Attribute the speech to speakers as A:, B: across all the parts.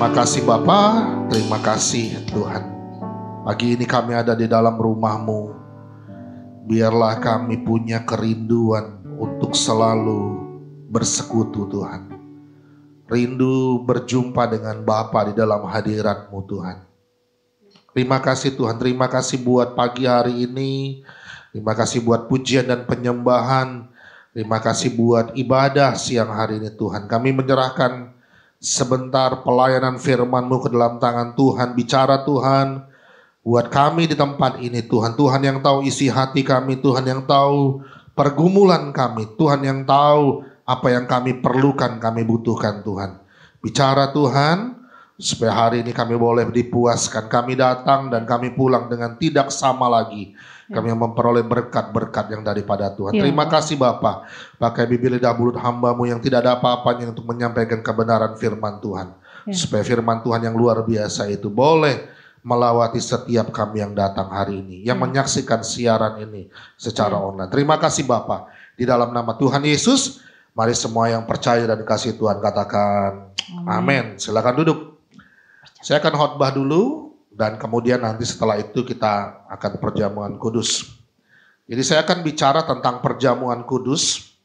A: Terima kasih Bapa, terima kasih Tuhan. Pagi ini kami ada di dalam rumah-Mu. Biarlah kami punya kerinduan untuk selalu bersekutu Tuhan. Rindu berjumpa dengan Bapa di dalam hadirat-Mu Tuhan. Terima kasih Tuhan, terima kasih buat pagi hari ini. Terima kasih buat pujian dan penyembahan. Terima kasih buat ibadah siang hari ini Tuhan. Kami menyerahkan sebentar pelayanan firman-Mu ke dalam tangan Tuhan. Bicara Tuhan buat kami di tempat ini Tuhan. Tuhan yang tahu isi hati kami, Tuhan yang tahu pergumulan kami, Tuhan yang tahu apa yang kami perlukan, kami butuhkan Tuhan. Bicara Tuhan supaya hari ini kami boleh dipuaskan. Kami datang dan kami pulang dengan tidak sama lagi. Kami memperoleh berkat-berkat yang daripada Tuhan. Terima kasih Bapa. Pakai bibir lidah mulut hamba-Mu yang tidak ada apa-apanya untuk menyampaikan kebenaran firman Tuhan. Supaya firman Tuhan yang luar biasa itu boleh melawati setiap kami yang datang hari ini. Yang menyaksikan siaran ini secara online. Terima kasih Bapa. Di dalam nama Tuhan Yesus, mari semua yang percaya dan kasih Tuhan katakan amin. Silakan duduk. Saya akan khotbah dulu. Dan kemudian nanti setelah itu kita akan perjamuan kudus. Jadi saya akan bicara tentang perjamuan kudus.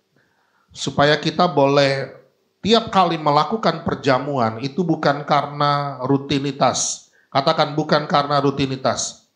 A: Supaya kita boleh tiap kali melakukan perjamuan itu bukan karena rutinitas. Katakan bukan karena rutinitas.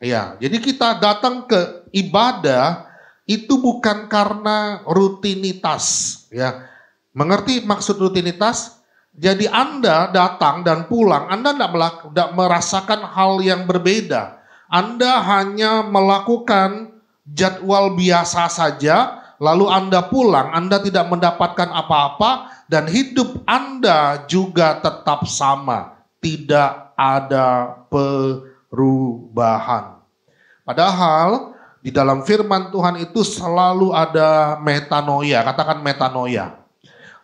A: Ya, jadi kita datang ke ibadah itu bukan karena rutinitas. Ya, mengerti maksud rutinitas? Jadi Anda datang dan pulang, Anda tidak merasakan hal yang berbeda. Anda hanya melakukan jadwal biasa saja, lalu Anda pulang, Anda tidak mendapatkan apa-apa, dan hidup Anda juga tetap sama. Tidak ada perubahan. Padahal di dalam firman Tuhan itu selalu ada metanoia, katakan metanoia.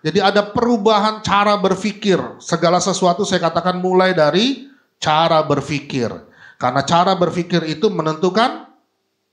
A: Jadi ada perubahan cara berpikir. Segala sesuatu saya katakan mulai dari cara berpikir. Karena cara berpikir itu menentukan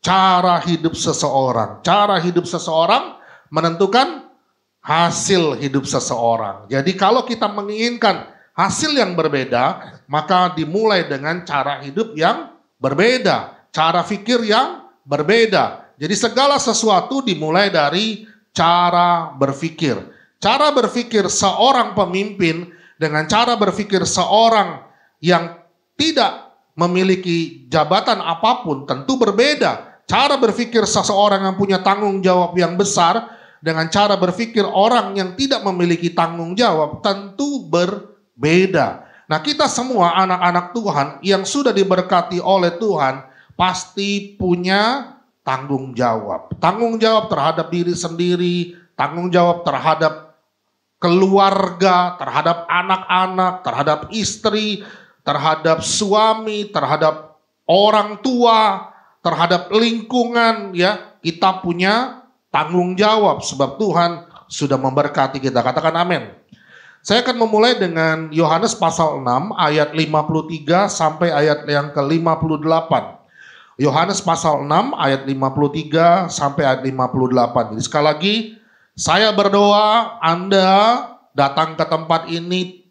A: cara hidup seseorang. Cara hidup seseorang menentukan hasil hidup seseorang. Jadi kalau kita menginginkan hasil yang berbeda, maka dimulai dengan cara hidup yang berbeda. Cara pikir yang berbeda. Jadi segala sesuatu dimulai dari cara berpikir. Cara berpikir seorang pemimpin dengan cara berpikir seorang yang tidak memiliki jabatan apapun tentu berbeda. Cara berpikir seseorang yang punya tanggung jawab yang besar dengan cara berpikir orang yang tidak memiliki tanggung jawab tentu berbeda. Nah, kita semua anak-anak Tuhan yang sudah diberkati oleh Tuhan pasti punya tanggung jawab. Tanggung jawab terhadap diri sendiri, tanggung jawab terhadap keluarga, terhadap anak-anak, terhadap istri, terhadap suami, terhadap orang tua, terhadap lingkungan, ya. Kita punya tanggung jawab sebab Tuhan sudah memberkati kita. Katakan amin. Saya akan memulai dengan Yohanes pasal 6 ayat 53 sampai ayat yang ke-58. Yohanes pasal 6 ayat 53 sampai ayat 58. Jadi sekali lagi saya berdoa Anda datang ke tempat ini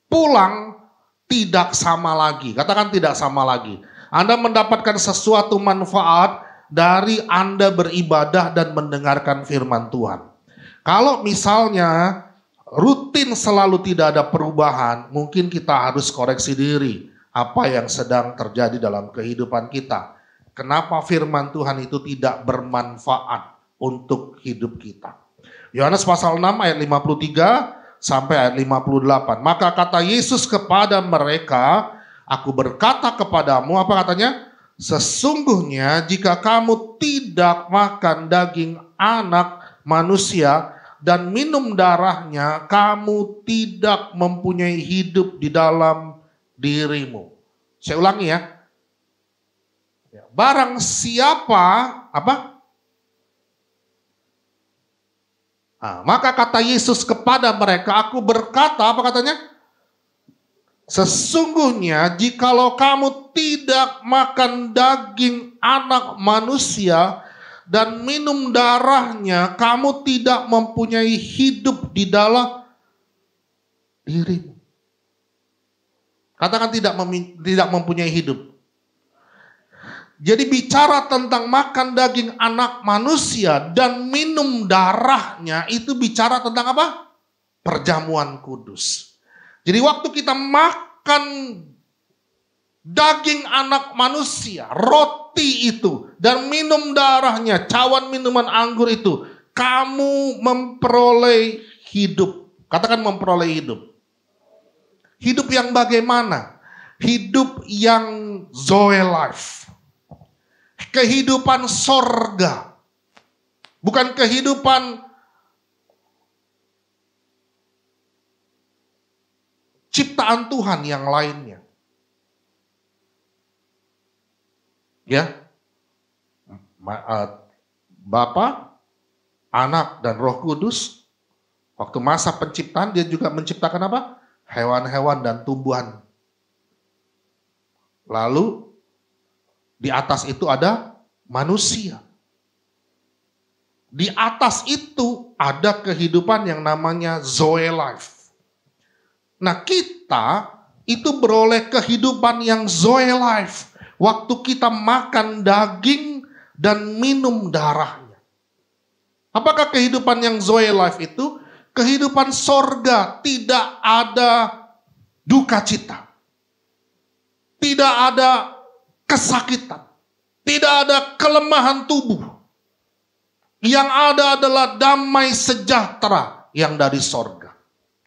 A: pulang tidak sama lagi. Katakan tidak sama lagi. Anda mendapatkan sesuatu manfaat dari Anda beribadah dan mendengarkan firman Tuhan. Kalau misalnya rutin selalu tidak ada perubahan, mungkin kita harus koreksi diri. Apa yang sedang terjadi dalam kehidupan kita. Kenapa firman Tuhan itu tidak bermanfaat untuk hidup kita. Yohanes pasal 6 ayat 53 sampai ayat 58. Maka kata Yesus kepada mereka, aku berkata kepadamu, apa katanya? Sesungguhnya jika kamu tidak makan daging anak manusia dan minum darahnya, kamu tidak mempunyai hidup di dalam dirimu. Saya ulangi ya. Barang siapa, apa? Nah, maka kata Yesus kepada mereka, aku berkata, apa katanya? Sesungguhnya jikalau kamu tidak makan daging anak manusia dan minum darahnya, kamu tidak mempunyai hidup di dalam dirimu. Katakan tidak mempunyai hidup. Jadi bicara tentang makan daging anak manusia dan minum darahnya itu bicara tentang apa? Perjamuan kudus. Jadi waktu kita makan daging anak manusia, roti itu, dan minum darahnya, cawan minuman anggur itu, kamu memperoleh hidup. Katakan memperoleh hidup. Hidup yang bagaimana? Hidup yang Zoe life. Kehidupan sorga. Bukan kehidupan ciptaan Tuhan yang lainnya. Ya. Bapa, Anak, dan Roh Kudus. Waktu masa penciptaan dia juga menciptakan apa? Hewan-hewan dan tumbuhan. Lalu di atas itu ada manusia. Di atas itu ada kehidupan yang namanya Zoe life. Nah kita itu beroleh kehidupan yang Zoe life. Waktu kita makan daging dan minum darahnya. Apakah kehidupan yang Zoe life itu? Kehidupan sorga, tidak ada duka cita. Tidak ada kesakitan. Tidak ada kelemahan tubuh. Yang ada adalah damai sejahtera yang dari sorga.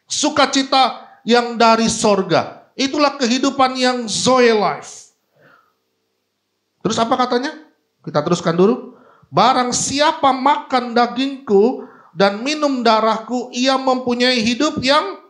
A: Sukacita yang dari sorga. Itulah kehidupan yang Zoe life. Terus apa katanya? Kita teruskan dulu. Barang siapa makan dagingku dan minum darahku, ia mempunyai hidup yang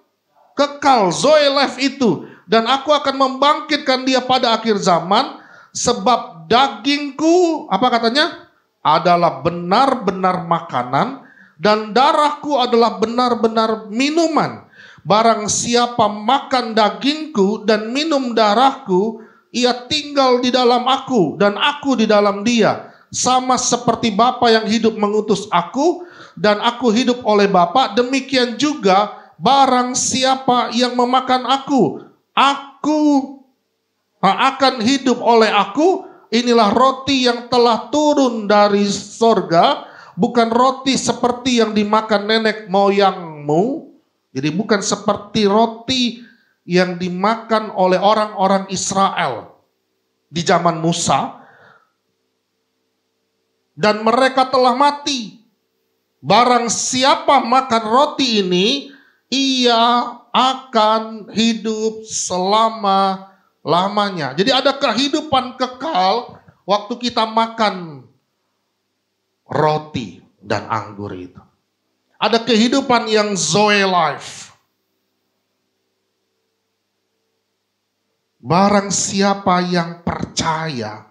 A: kekal. Zoe life itu. Dan aku akan membangkitkan dia pada akhir zaman. Sebab dagingku, apa katanya? Adalah benar-benar makanan. Dan darahku adalah benar-benar minuman. Barang siapa makan dagingku dan minum darahku, ia tinggal di dalam aku dan aku di dalam dia. Sama seperti Bapa yang hidup mengutus aku dan aku hidup oleh Bapa, demikian juga barang siapa yang memakan aku akan hidup oleh aku. Inilah roti yang telah turun dari sorga, bukan roti seperti yang dimakan nenek moyangmu. Jadi bukan seperti roti yang dimakan oleh orang-orang Israel di zaman Musa. Dan mereka telah mati. Barang siapa makan roti ini, ia akan hidup selama-lamanya. Jadi ada kehidupan kekal waktu kita makan roti dan anggur itu. Ada kehidupan yang Zoe life. Barang siapa yang percaya,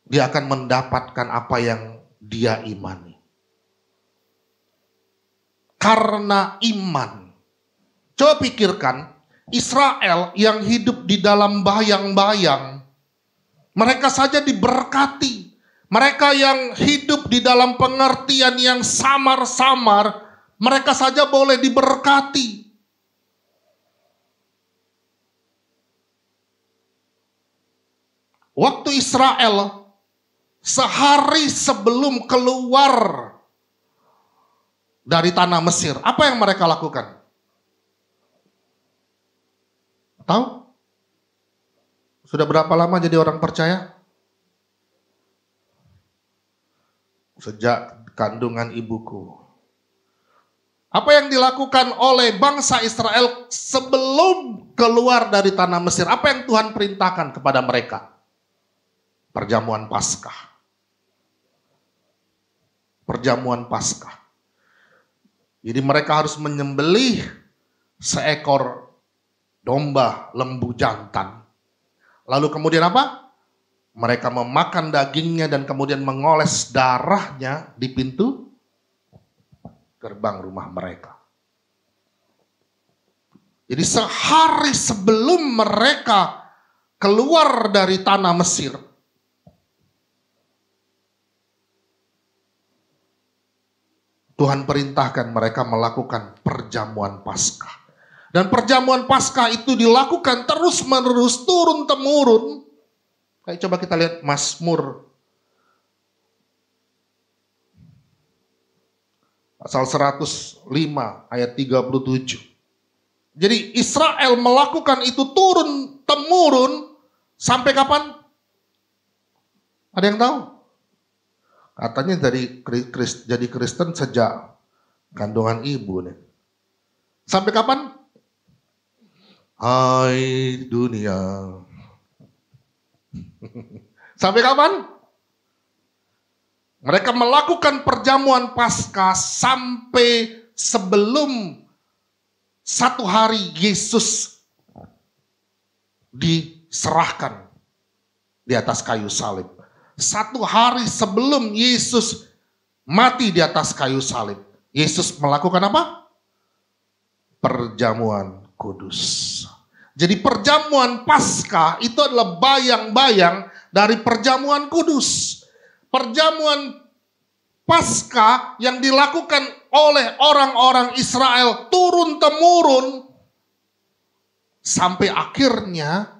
A: dia akan mendapatkan apa yang dia imani. Karena iman. Coba pikirkan, Israel yang hidup di dalam bayang-bayang, mereka saja diberkati. Mereka yang hidup di dalam pengertian yang samar-samar, mereka saja boleh diberkati. Waktu Israel sehari sebelum keluar dari tanah Mesir, apa yang mereka lakukan? Tahu? Sudah berapa lama jadi orang percaya? Sejak kandungan ibuku. Apa yang dilakukan oleh bangsa Israel sebelum keluar dari tanah Mesir? Apa yang Tuhan perintahkan kepada mereka? Perjamuan Paskah. Perjamuan Paskah. Jadi mereka harus menyembelih seekor domba lembu jantan. Lalu kemudian apa? Mereka memakan dagingnya dan kemudian mengoles darahnya di pintu gerbang rumah mereka. Jadi sehari sebelum mereka keluar dari tanah Mesir, Tuhan perintahkan mereka melakukan perjamuan Paskah. Dan perjamuan Paskah itu dilakukan terus-menerus, turun-temurun. Kayak coba kita lihat Mazmur pasal 105 ayat 37. Jadi Israel melakukan itu turun-temurun sampai kapan? Ada yang tahu? Katanya jadi Kristen sejak kandungan ibu nih. Sampai kapan? Hai dunia. Sampai kapan? Mereka melakukan perjamuan Paskah sampai sebelum satu hari Yesus diserahkan di atas kayu salib. Satu hari sebelum Yesus mati di atas kayu salib, Yesus melakukan apa? Perjamuan kudus. Jadi perjamuan Paskah itu adalah bayang-bayang dari perjamuan kudus. Perjamuan Paskah yang dilakukan oleh orang-orang Israel turun-temurun sampai akhirnya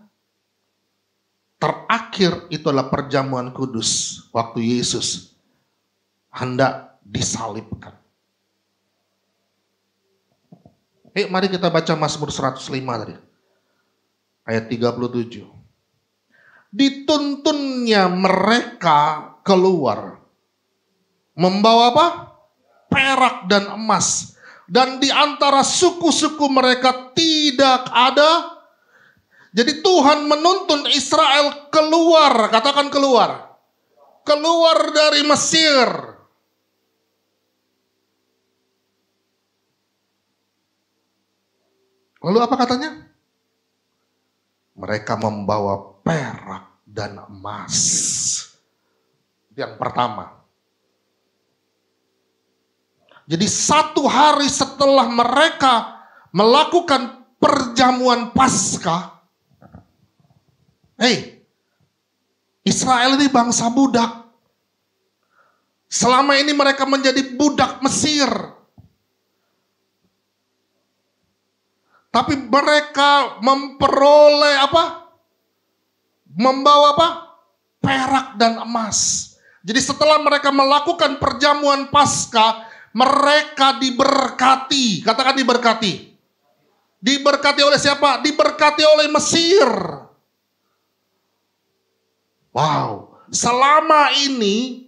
A: terakhir itu adalah perjamuan kudus waktu Yesus hendak disalibkan. Mari kita baca Mazmur 105 tadi. Ayat 37. Dituntunnya mereka keluar. Membawa apa? Perak dan emas. Dan di antara suku-suku mereka tidak ada. Jadi Tuhan menuntun Israel keluar. Katakan keluar. Keluar dari Mesir. Lalu apa katanya? Mereka membawa perak dan emas. Itu yang pertama. Jadi satu hari setelah mereka melakukan perjamuan Paskah, Israel ini bangsa budak. Selama ini mereka menjadi budak Mesir. Tapi mereka memperoleh apa? Membawa apa? Perak dan emas. Jadi setelah mereka melakukan perjamuan Paskah, mereka diberkati. Katakan diberkati. Diberkati oleh siapa? Diberkati oleh Mesir. Wow. Selama ini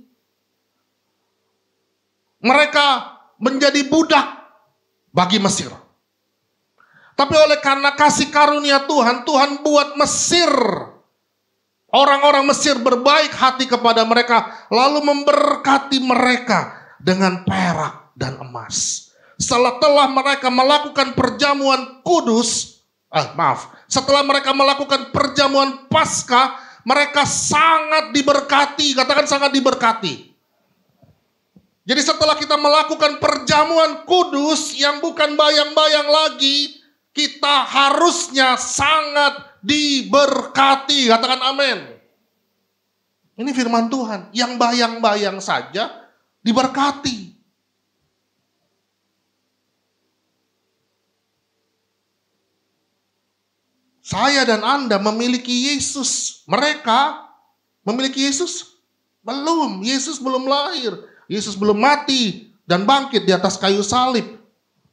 A: mereka menjadi budak bagi Mesir. Tapi oleh karena kasih karunia Tuhan, Tuhan buat Mesir, orang-orang Mesir berbaik hati kepada mereka, lalu memberkati mereka dengan perak dan emas. Setelah mereka melakukan perjamuan kudus, setelah mereka melakukan perjamuan Paskah, mereka sangat diberkati, katakan sangat diberkati. Jadi setelah kita melakukan perjamuan kudus yang bukan bayang-bayang lagi, kita harusnya sangat diberkati. Katakan amin. Ini firman Tuhan. Yang bayang-bayang saja diberkati. Saya dan Anda memiliki Yesus. Mereka memiliki Yesus? Belum. Yesus belum lahir. Yesus belum mati dan bangkit di atas kayu salib.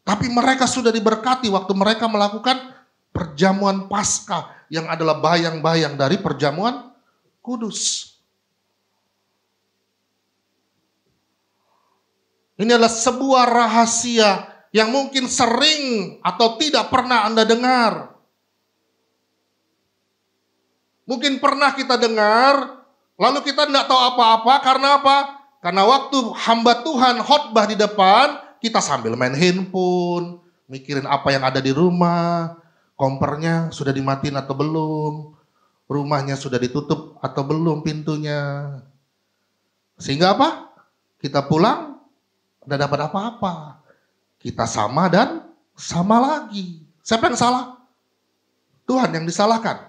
A: Tapi mereka sudah diberkati waktu mereka melakukan perjamuan Paskah yang adalah bayang-bayang dari perjamuan kudus. Ini adalah sebuah rahasia yang mungkin sering atau tidak pernah Anda dengar. Mungkin pernah kita dengar, lalu kita tidak tahu apa-apa. Karena apa? Karena waktu hamba Tuhan khotbah di depan, kita sambil main handphone, mikirin apa yang ada di rumah, kompornya sudah dimatiin atau belum, rumahnya sudah ditutup atau belum pintunya. Sehingga apa? Kita pulang, tidak dapat apa-apa. Kita sama dan sama lagi. Siapa yang salah? Tuhan yang disalahkan.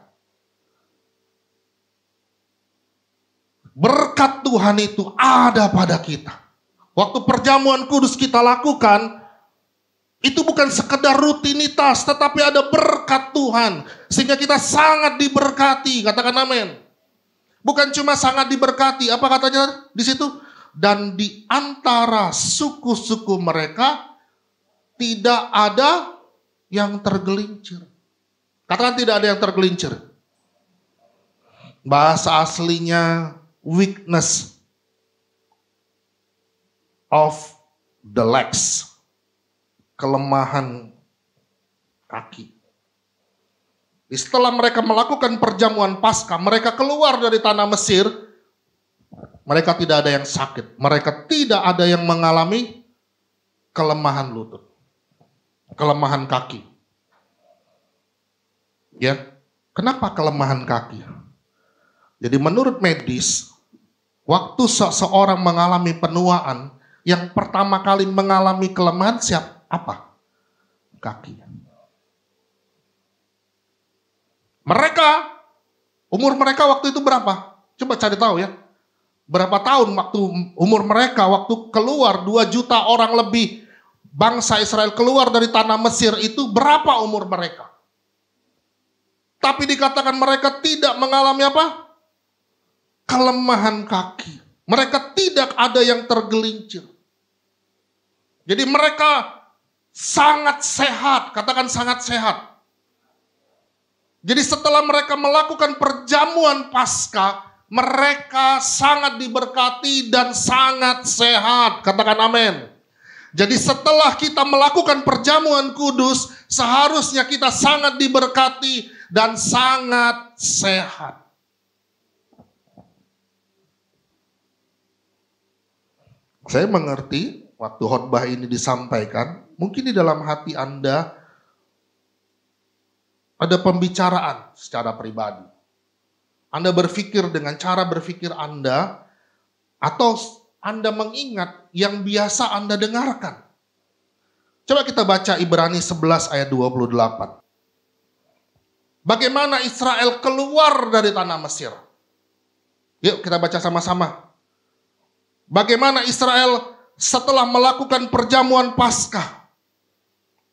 A: Berkat Tuhan itu ada pada kita. Waktu perjamuan kudus kita lakukan, itu bukan sekedar rutinitas, tetapi ada berkat Tuhan. Sehingga kita sangat diberkati, katakan amin. Bukan cuma sangat diberkati, apa katanya di situ? Dan di antara suku-suku mereka, tidak ada yang tergelincir. Katakan tidak ada yang tergelincir. Bahasa aslinya, weakness of the legs, kelemahan kaki. Setelah mereka melakukan perjamuan Paskah, mereka keluar dari tanah Mesir, mereka tidak ada yang sakit, mereka tidak ada yang mengalami kelemahan lutut, kelemahan kaki. Ya, kenapa kelemahan kaki? Jadi menurut medis, waktu seseorang mengalami penuaan, yang pertama kali mengalami kelemahan apa? Kaki. Umur mereka waktu itu berapa? Coba cari tahu ya. Berapa tahun waktu umur mereka waktu keluar 2 juta orang lebih bangsa Israel keluar dari tanah Mesir itu berapa umur mereka? Tapi dikatakan mereka tidak mengalami apa? Kelemahan kaki. Mereka tidak ada yang tergelincir. Jadi mereka sangat sehat, katakan sangat sehat. Jadi setelah mereka melakukan perjamuan Paskah, mereka sangat diberkati dan sangat sehat, katakan amin. Jadi setelah kita melakukan perjamuan kudus, seharusnya kita sangat diberkati dan sangat sehat. Saya mengerti waktu khotbah ini disampaikan, mungkin di dalam hati Anda ada pembicaraan secara pribadi. Anda berpikir dengan cara berpikir Anda, atau Anda mengingat yang biasa Anda dengarkan. Coba kita baca Ibrani 11 ayat 28. Bagaimana Israel keluar dari tanah Mesir? Yuk kita baca sama-sama. Bagaimana Israel setelah melakukan perjamuan Paskah?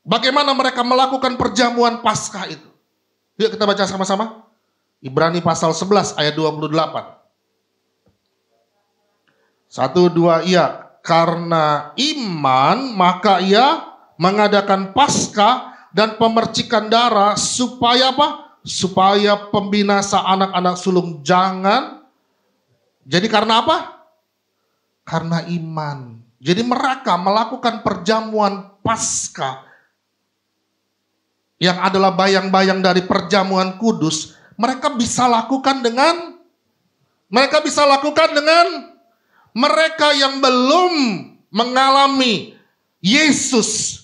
A: Bagaimana mereka melakukan perjamuan Paskah itu? Yuk kita baca sama-sama. Ibrani pasal 11 ayat 28. 1, 2, iya. Karena iman maka ia mengadakan Paskah dan pemercikan darah supaya apa? Supaya pembinasa anak-anak sulung jangan. Jadi karena apa? Karena iman. Jadi mereka melakukan perjamuan Paskah yang adalah bayang-bayang dari perjamuan kudus, mereka bisa lakukan dengan mereka yang belum mengalami Yesus.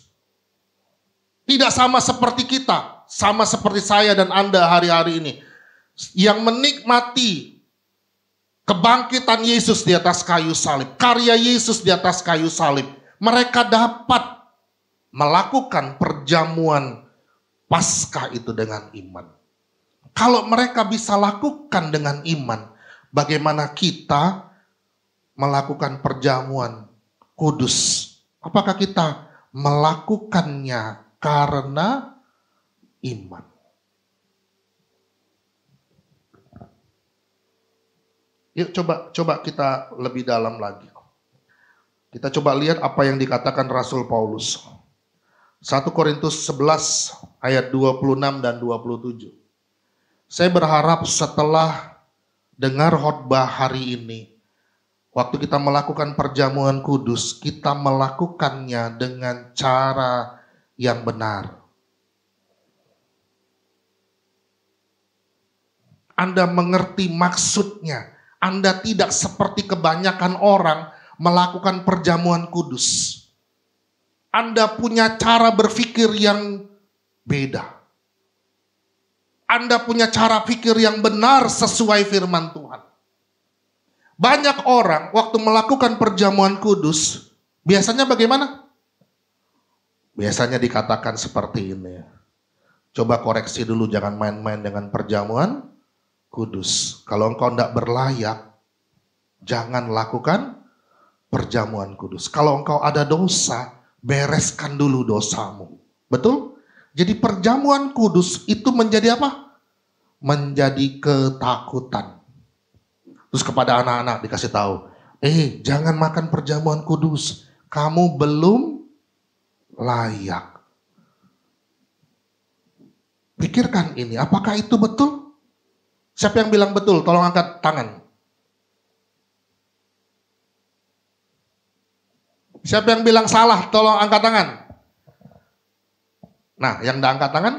A: Tidak sama seperti kita, sama seperti saya dan Anda hari-hari ini, yang menikmati kebangkitan Yesus di atas kayu salib, karya Yesus di atas kayu salib. Mereka dapat melakukan perjamuan Paskah itu dengan iman. Kalau mereka bisa lakukan dengan iman, bagaimana kita melakukan perjamuan kudus? Apakah kita melakukannya karena iman? Yuk coba kita lebih dalam lagi. Kita coba lihat apa yang dikatakan Rasul Paulus. 1 Korintus 11 ayat 26 dan 27. Saya berharap setelah dengar khotbah hari ini, waktu kita melakukan perjamuan kudus, kita melakukannya dengan cara yang benar. Anda mengerti maksudnya. Anda tidak seperti kebanyakan orang melakukan perjamuan kudus. Anda punya cara berpikir yang beda. Anda punya cara pikir yang benar sesuai firman Tuhan. Banyak orang waktu melakukan perjamuan kudus, biasanya bagaimana? Biasanya dikatakan seperti ini. Coba koreksi dulu, jangan main-main dengan perjamuan kudus. Kalau engkau tidak berlayak, jangan lakukan perjamuan kudus. Kalau engkau ada dosa, bereskan dulu dosamu. Betul? Jadi perjamuan kudus itu menjadi apa? Menjadi ketakutan. Terus kepada anak-anak dikasih tahu, jangan makan perjamuan kudus. Kamu belum layak. Pikirkan ini, apakah itu betul? Siapa yang bilang betul? Tolong angkat tangan. Siapa yang bilang salah? Tolong angkat tangan. Nah, yang tidak angkat tangan?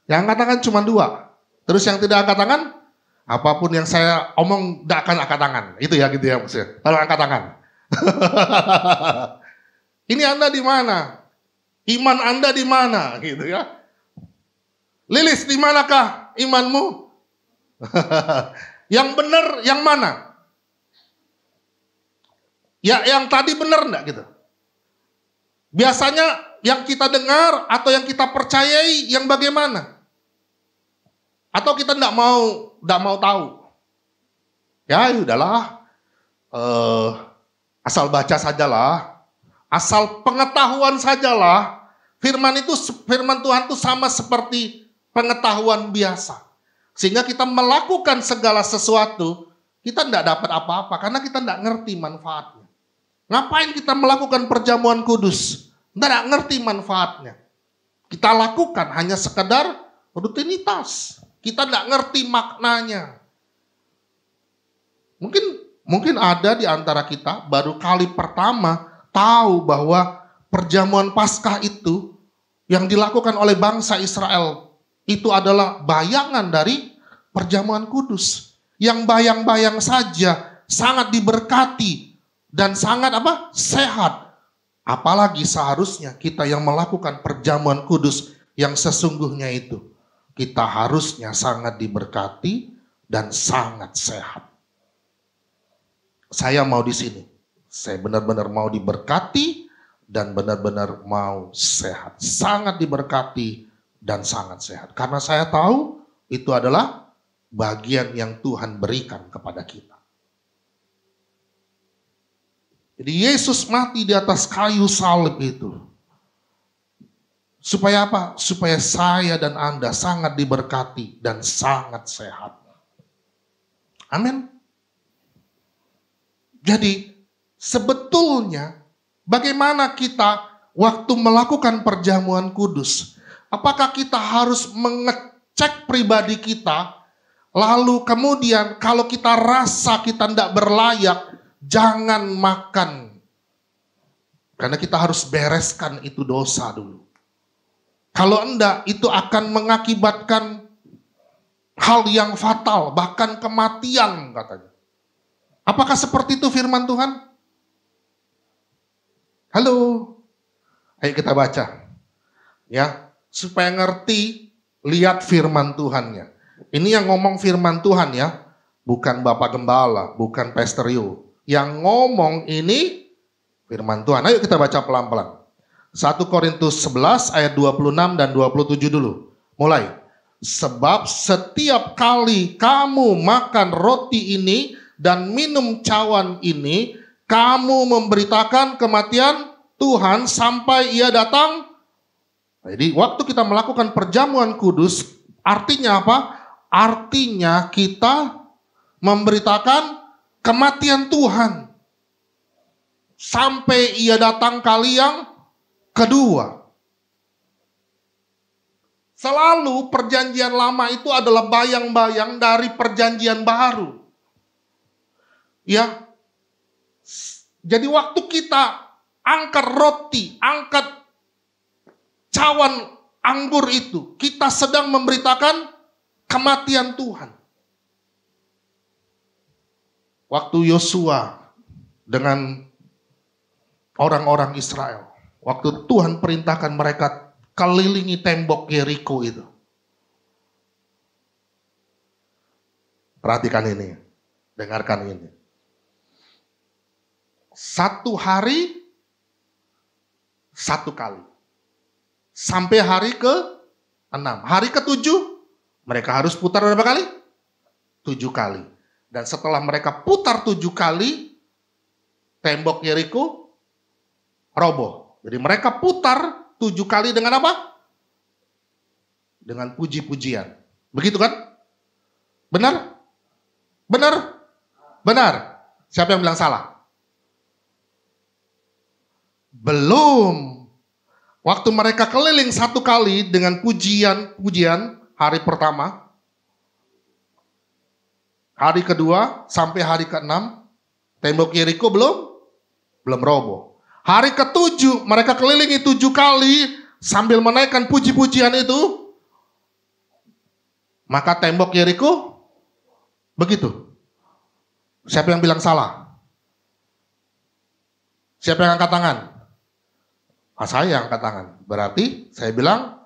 A: Yang angkat tangan cuma 2. Terus yang tidak angkat tangan? Apapun yang saya omong tidak akan angkat tangan. Itu ya gitu ya maksudnya. Tolong angkat tangan. Ini Anda di mana? Iman Anda di mana? Gitu ya. Lilis, di manakah imanmu? Yang benar yang mana? Ya, yang tadi benar enggak gitu? Biasanya yang kita dengar atau yang kita percayai yang bagaimana? Atau kita enggak mau tahu? Ya, udahlah. Asal baca sajalah. Asal pengetahuan sajalah. Firman Tuhan itu sama seperti pengetahuan biasa. Sehingga kita melakukan segala sesuatu, kita tidak dapat apa-apa karena kita tidak ngerti manfaatnya. Ngapain kita melakukan perjamuan kudus? Tidak ngerti manfaatnya. Kita lakukan hanya sekedar rutinitas. Kita tidak ngerti maknanya. Mungkin ada di antara kita baru kali pertama tahu bahwa perjamuan Paskah itu yang dilakukan oleh bangsa Israel itu adalah bayangan dari perjamuan kudus. Yang bayang-bayang saja sangat diberkati dan sangat sehat. Apalagi seharusnya kita yang melakukan perjamuan kudus yang sesungguhnya itu. Kita harusnya sangat diberkati dan sangat sehat. Saya mau di sini. Saya benar-benar mau diberkati dan benar-benar mau sehat. Sangat diberkati dan sangat sehat. Karena saya tahu itu adalah bagian yang Tuhan berikan kepada kita. Jadi Yesus mati di atas kayu salib itu. Supaya apa? Supaya saya dan Anda sangat diberkati dan sangat sehat. Amin. Jadi sebetulnya bagaimana kita waktu melakukan perjamuan kudus? Apakah kita harus mengecek pribadi kita? Lalu kemudian kalau kita rasa kita tidak berlayak, jangan makan. Karena kita harus bereskan itu dosa dulu. Kalau enggak, itu akan mengakibatkan hal yang fatal, bahkan kematian katanya. Apakah seperti itu firman Tuhan? Halo. Ayo kita baca. Ya, supaya ngerti, lihat firman Tuhannya. Ini yang ngomong firman Tuhan ya, bukan Bapak Gembala, bukan Pastor Yu. Yang ngomong ini firman Tuhan. Ayo kita baca pelan-pelan. 1 Korintus 11 ayat 26 dan 27 dulu. Mulai. Sebab setiap kali kamu makan roti ini dan minum cawan ini, kamu memberitakan kematian Tuhan sampai ia datang. Jadi waktu kita melakukan perjamuan kudus, artinya apa? Artinya kita memberitakan kematian Tuhan sampai ia datang kali yang kedua. Selalu perjanjian lama itu adalah bayang-bayang dari perjanjian baru. Ya. Jadi waktu kita angkat roti, angkat cawan anggur itu, kita sedang memberitakan kematian Tuhan. Waktu Yosua dengan orang-orang Israel, waktu Tuhan perintahkan mereka kelilingi tembok Yeriko itu. Perhatikan ini, dengarkan ini. 1 hari, 1 kali. Sampai hari ke-6. Hari ke-7, mereka harus putar berapa kali? 7 kali. Dan setelah mereka putar 7 kali, tembok Yeriko roboh. Jadi mereka putar 7 kali dengan apa? Dengan puji-pujian. Begitu kan? Benar? Benar? Benar. Siapa yang bilang salah? Belum. Waktu mereka keliling 1 kali dengan pujian hari pertama, hari kedua sampai hari ke-6, tembok Yeriko belum roboh. Hari ke-7 mereka kelilingi 7 kali sambil menaikkan puji-pujian itu, maka tembok Yeriko begitu. Siapa yang bilang salah? Siapa yang angkat tangan? Saya yang angkat tangan. Berarti saya bilang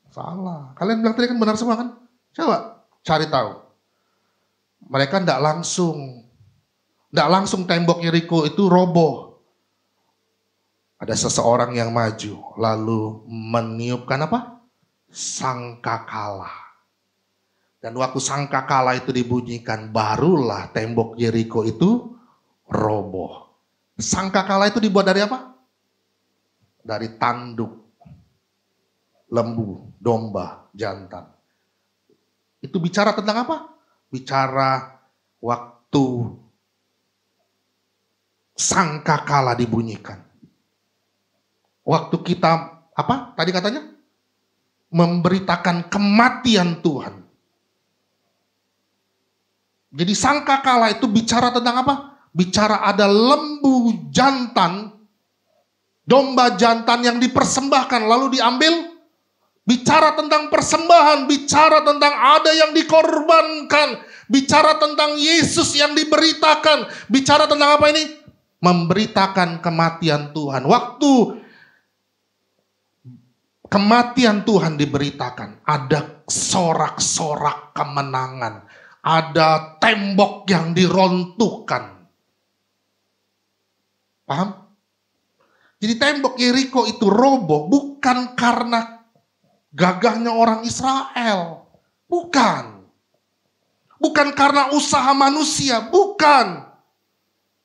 A: salah. Kalian bilang tadi kan benar semua kan? Coba cari tahu. Mereka tidak langsung tembok Yeriko itu roboh. Ada seseorang yang maju lalu meniupkan apa? Sangkakala. Dan waktu sangkakala itu dibunyikan, barulah tembok Yeriko itu roboh. Sangkakala itu dibuat dari apa? Dari tanduk lembu, domba, jantan. Itu bicara tentang apa? Bicara waktu sangkakala dibunyikan. Waktu kita, apa tadi katanya? Memberitakan kematian Tuhan. Jadi sangkakala itu bicara tentang apa? Bicara ada lembu jantan, domba jantan yang dipersembahkan lalu diambil. Bicara tentang persembahan, bicara tentang ada yang dikorbankan, bicara tentang Yesus yang diberitakan, bicara tentang apa ini? Memberitakan kematian Tuhan. Waktu kematian Tuhan diberitakan, ada sorak-sorak kemenangan, ada tembok yang diruntuhkan. Paham? Jadi tembok Yeriko itu roboh bukan karena gagahnya orang Israel. Bukan. Bukan karena usaha manusia. Bukan.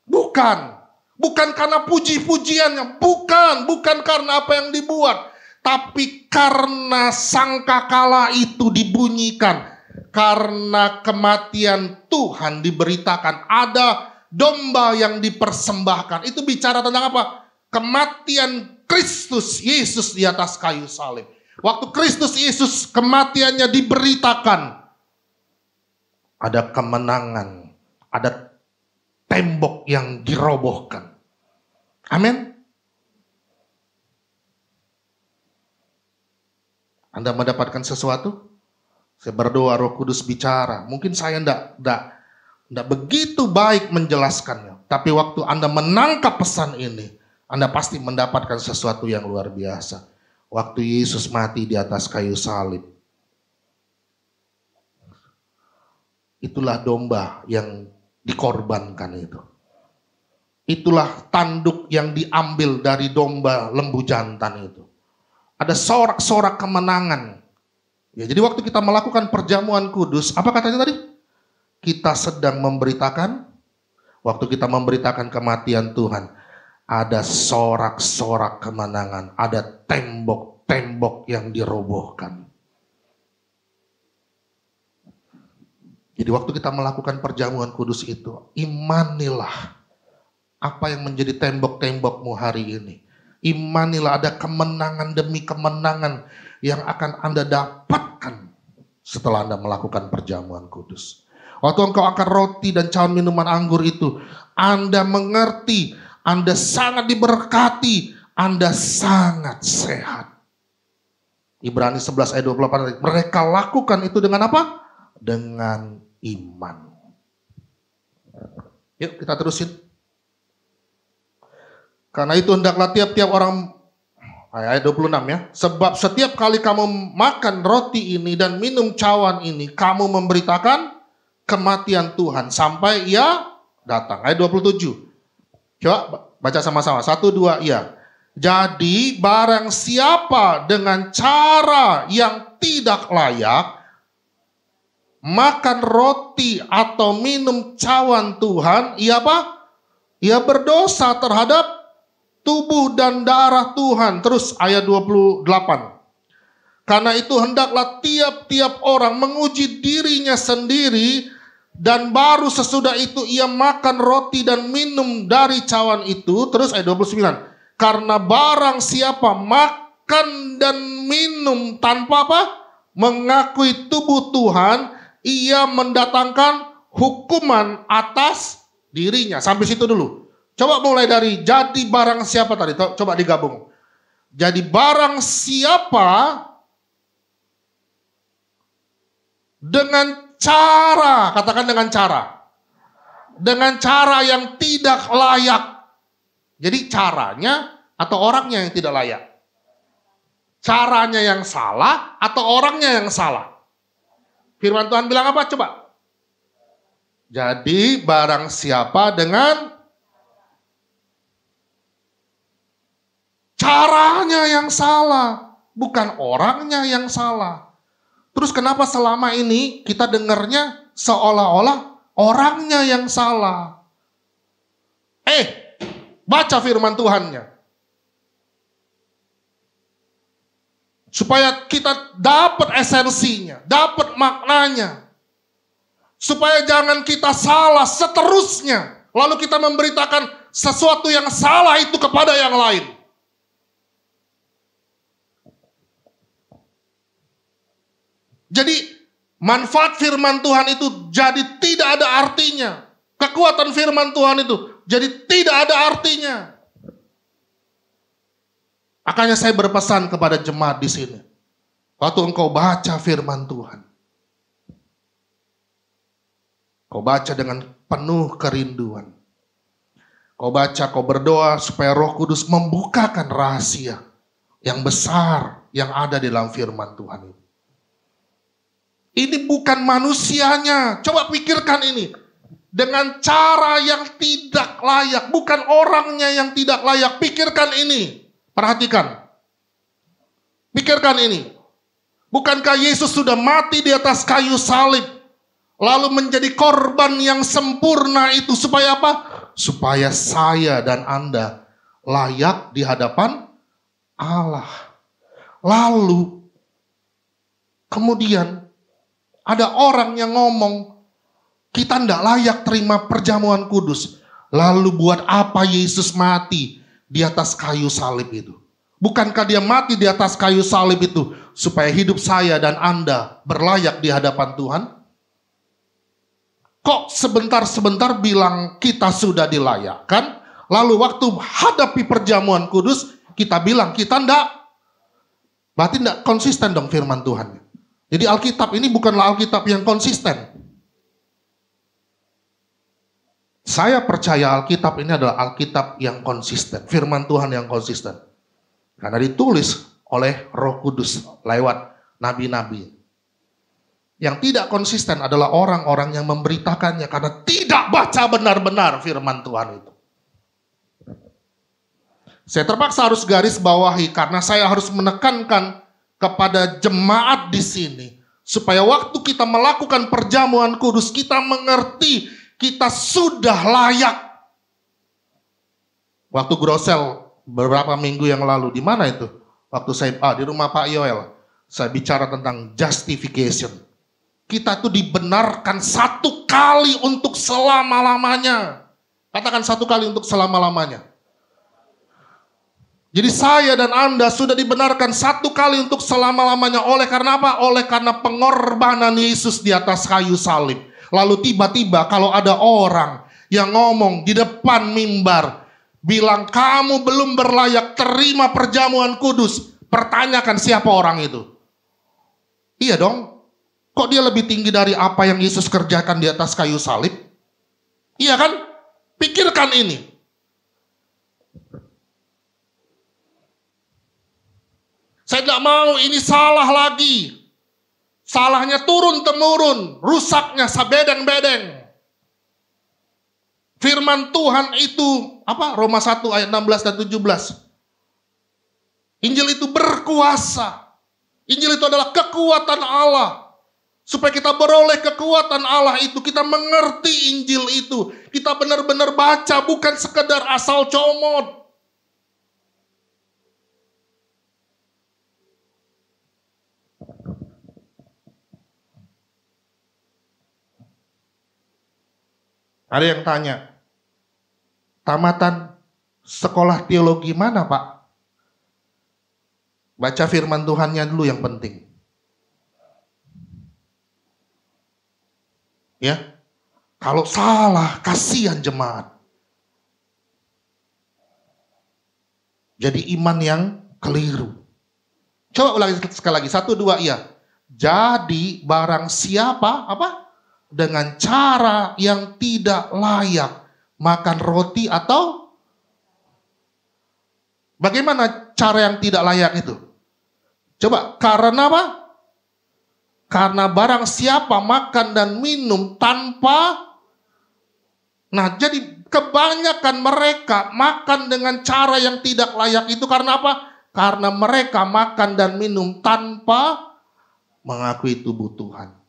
A: Bukan karena puji-pujiannya. Bukan karena apa yang dibuat. Tapi karena sangkakala itu dibunyikan. Karena kematian Tuhan diberitakan. Ada domba yang dipersembahkan. Itu bicara tentang apa? Kematian Kristus Yesus di atas kayu salib. Waktu Kristus Yesus kematiannya diberitakan, ada kemenangan, ada tembok yang dirobohkan. Amin. Anda mendapatkan sesuatu? Saya berdoa Roh Kudus bicara. Mungkin saya tidak begitu baik menjelaskannya. Tapi waktu Anda menangkap pesan ini, Anda pasti mendapatkan sesuatu yang luar biasa. Waktu Yesus mati di atas kayu salib. Itulah domba yang dikorbankan itu. Itulah tanduk yang diambil dari domba lembu jantan itu. Ada sorak-sorak kemenangan. Ya, jadi waktu kita melakukan perjamuan kudus, apa katanya tadi? Kita sedang memberitakan, waktu kita memberitakan kematian Tuhan, ada sorak-sorak kemenangan, ada tembok-tembok yang dirobohkan. Jadi waktu kita melakukan perjamuan kudus itu, imanilah apa yang menjadi tembok-tembokmu hari ini. Imanilah ada kemenangan demi kemenangan yang akan Anda dapatkan setelah Anda melakukan perjamuan kudus. Waktu engkau angkat roti dan cawan minuman anggur itu, Anda mengerti, Anda sangat diberkati, Anda sangat sehat. Ibrani 11 ayat 28, mereka lakukan itu dengan apa? Dengan iman. Yuk kita terusin. Karena itu hendaklah tiap-tiap orang, ayat 26 ya. Sebab setiap kali kamu makan roti ini dan minum cawan ini, kamu memberitakan kematian Tuhan sampai Ia datang. Ayat 27. Coba baca sama-sama. 1, 2, iya. Jadi barang siapa dengan cara yang tidak layak makan roti atau minum cawan Tuhan, ia apa? Ia berdosa terhadap tubuh dan darah Tuhan. Terus ayat 28. Karena itu hendaklah tiap-tiap orang menguji dirinya sendiri, dan baru sesudah itu ia makan roti dan minum dari cawan itu. Terus ayat 29. Karena barang siapa makan dan minum tanpa apa? Mengakui tubuh Tuhan, ia mendatangkan hukuman atas dirinya. Sampai situ dulu. Coba mulai dari jadi barang siapa tadi. Coba digabung. Jadi barang siapa dengan cara, katakan dengan cara. Dengan cara yang tidak layak. Jadi caranya atau orangnya yang tidak layak? Caranya yang salah atau orangnya yang salah? Firman Tuhan bilang apa? Coba. Jadi barang siapa dengan caranya yang salah, bukan orangnya yang salah. Terus kenapa selama ini kita dengarnya seolah-olah orangnya yang salah? Baca firman Tuhannya. Supaya kita dapat esensinya, dapat maknanya. Supaya jangan kita salah seterusnya. Lalu kita memberitakan sesuatu yang salah itu kepada yang lain. Jadi manfaat firman Tuhan itu jadi tidak ada artinya. Kekuatan firman Tuhan itu jadi tidak ada artinya. Makanya saya berpesan kepada jemaat di sini. Waktu engkau baca firman Tuhan, kau baca dengan penuh kerinduan. Kau baca, kau berdoa supaya Roh Kudus membukakan rahasia yang besar yang ada di dalam firman Tuhan itu. Ini bukan manusianya. Coba pikirkan ini. Dengan cara yang tidak layak. Bukan orangnya yang tidak layak. Pikirkan ini. Perhatikan. Pikirkan ini. Bukankah Yesus sudah mati di atas kayu salib? Lalu menjadi korban yang sempurna itu. Supaya apa? Supaya saya dan Anda layak di hadapan Allah. Lalu kemudian ada orang yang ngomong, kita tidak layak terima perjamuan kudus. Lalu buat apa Yesus mati di atas kayu salib itu? Bukankah dia mati di atas kayu salib itu supaya hidup saya dan Anda berlayak di hadapan Tuhan? Kok sebentar-sebentar bilang kita sudah dilayakkan, lalu waktu hadapi perjamuan kudus kita bilang kita tidak? Berarti tidak konsisten dong firman Tuhan. Jadi Alkitab ini bukanlah Alkitab yang konsisten. Saya percaya Alkitab ini adalah Alkitab yang konsisten. Firman Tuhan yang konsisten. Karena ditulis oleh Roh Kudus lewat nabi-nabi. Yang tidak konsisten adalah orang-orang yang memberitakannya. Karena tidak baca benar-benar firman Tuhan itu. Saya terpaksa harus garis bawahi karena saya harus menekankan kepada jemaat di sini supaya waktu kita melakukan perjamuan kudus kita mengerti kita sudah layak. Waktu Grosel beberapa minggu yang lalu di mana itu? Waktu saya di rumah Pak Yoel, saya bicara tentang justification. Kita tuh dibenarkan satu kali untuk selama-lamanya. Katakan satu kali untuk selama-lamanya. Jadi saya dan Anda sudah dibenarkan satu kali untuk selama-lamanya. Oleh karena apa? Oleh karena pengorbanan Yesus di atas kayu salib. Lalu tiba-tiba kalau ada orang yang ngomong di depan mimbar, bilang kamu belum berlayak terima perjamuan kudus. Pertanyakan siapa orang itu. Iya dong. Kok dia lebih tinggi dari apa yang Yesus kerjakan di atas kayu salib? Iya kan? Pikirkan ini. Saya tidak mau ini salah lagi. Salahnya turun-temurun. Rusaknya sabedeng-bedeng. Firman Tuhan itu, Roma 1 ayat 16 dan 17. Injil itu berkuasa. Injil itu adalah kekuatan Allah. Supaya kita beroleh kekuatan Allah itu, kita mengerti Injil itu. Kita benar-benar baca, bukan sekedar asal comot. Ada yang tanya, tamatan sekolah teologi mana, Pak? Baca firman Tuhannya dulu yang penting. Ya, kalau salah, kasihan jemaat. Jadi iman yang keliru. Coba ulangi sekali lagi, 1, 2, iya. Jadi barang siapa, dengan cara yang tidak layak makan roti atau bagaimana cara yang tidak layak itu? Coba, karena apa? Karena barang siapa makan dan minum tanpa. Nah, jadi kebanyakan mereka makan dengan cara yang tidak layak itu karena apa? Karena mereka makan dan minum tanpa mengakui tubuh Tuhan.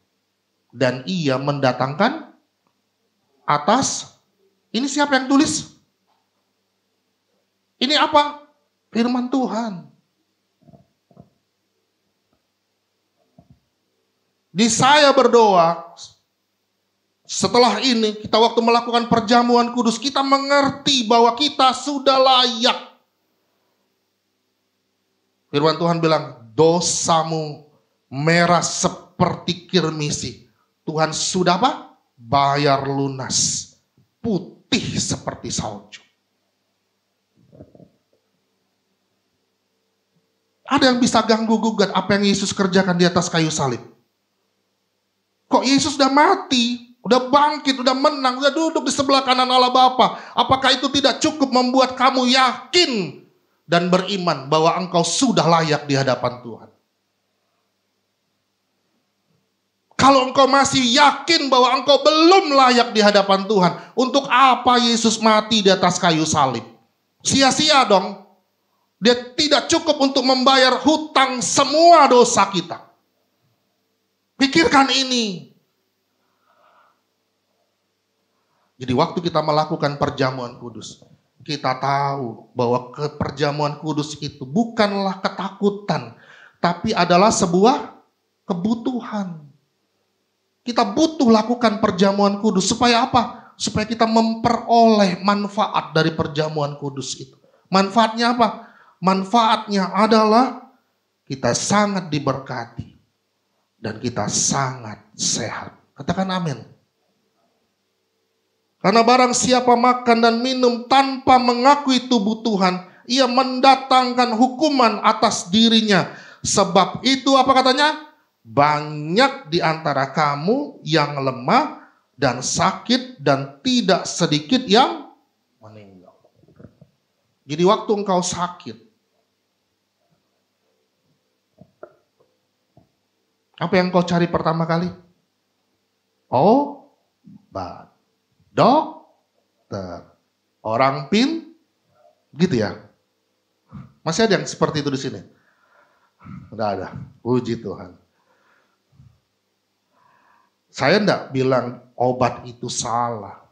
A: Dan ia mendatangkan atas. Ini siapa yang tulis? Ini apa? Firman Tuhan. Di saya berdoa, setelah ini kita waktu melakukan perjamuan kudus, kita mengerti bahwa kita sudah layak. Firman Tuhan bilang, dosamu merah seperti kirmisi. Tuhan sudah apa? Bayar lunas. Putih seperti salju. Ada yang bisa ganggu gugat apa yang Yesus kerjakan di atas kayu salib? Kok Yesus udah mati, udah bangkit, udah menang, udah duduk di sebelah kanan Allah Bapa. Apakah itu tidak cukup membuat kamu yakin dan beriman bahwa engkau sudah layak di hadapan Tuhan? Kalau engkau masih yakin bahwa engkau belum layak di hadapan Tuhan, untuk apa Yesus mati di atas kayu salib? Sia-sia dong. Dia tidak cukup untuk membayar hutang semua dosa kita. Pikirkan ini. Jadi waktu kita melakukan perjamuan kudus, kita tahu bahwa perjamuan kudus itu bukanlah ketakutan, tapi adalah sebuah kebutuhan. Kita butuh lakukan perjamuan kudus. Supaya apa? Supaya kita memperoleh manfaat dari perjamuan kudus itu. Manfaatnya apa? Manfaatnya adalah kita sangat diberkati. Dan kita sangat sehat. Katakan amin. Karena barang siapa makan dan minum tanpa mengakui tubuh Tuhan, ia mendatangkan hukuman atas dirinya. Sebab itu apa katanya? Banyak di antara kamu yang lemah dan sakit dan tidak sedikit yang meninggal. Jadi waktu engkau sakit, apa yang kau cari pertama kali? Obat. Dokter. Orang gitu ya. Masih ada yang seperti itu di sini? Enggak ada. Puji Tuhan. Saya enggak bilang obat itu salah.